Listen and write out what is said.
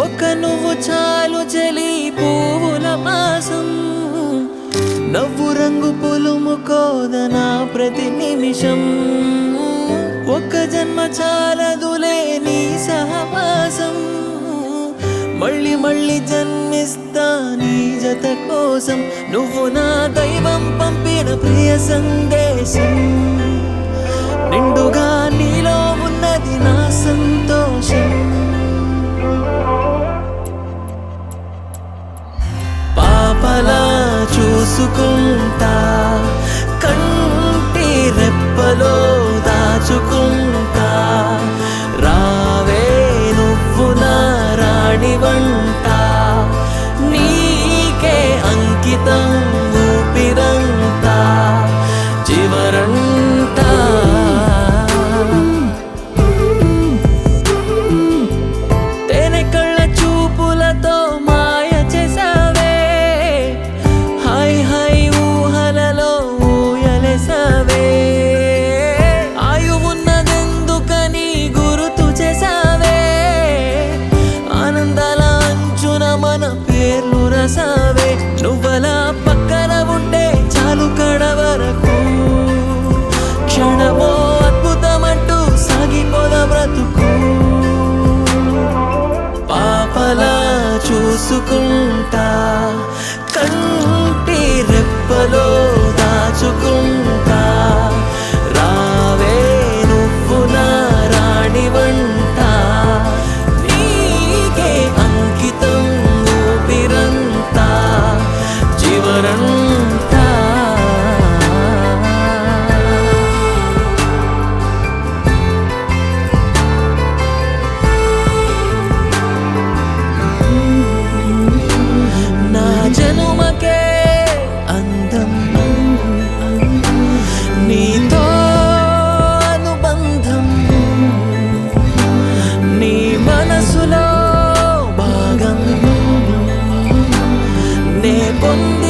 ఒక్క నువ్వు చాలు చలి పువ్వుల మాసం నవ్వు రంగు పులుముకోదనా ప్రతి నిమిషం ఒక్క జన్మ చాలదులే నీ సహవాసం మళ్ళీ మళ్ళీ జన్మిస్తా నీ జత కోసం నువ్వు నా దైవం పంపిన ప్రియ సందేశం నిండుగా నీలో ఉన్నది నా సంతోషం పాపలా చూసుకుంటా కంటి రెప్పలో దాచుకుంటా రావే నువ్వు నా రాణి వంట నీకే అంకితం ఊపిరంతా చివరంతా తేనె కళ్ళ చూపులతో మాయ చేసావే హై హై ఊహలలో ఊయలేసావే ఆయువున్నదెందుకని గుర్తు చేసావే ఆనందాల అంచున మన పేర్లు రసావే నువ్వలా పక్కన ఉంటే చాలు కడవరకు క్షణమో అద్భుతమంటూ సాగిపోద బ్రతుకు పాపలా చూసుకుంటా కంటి రెప్పలో దాచుకుంటా రావే నువ్వు నా రాణి వంట నీకే అంకితం ఊపిరంతా చివరంతా నా జనుమకే అందం నీతో అనుబంధం నీ మనసులో భాగం నే పొంది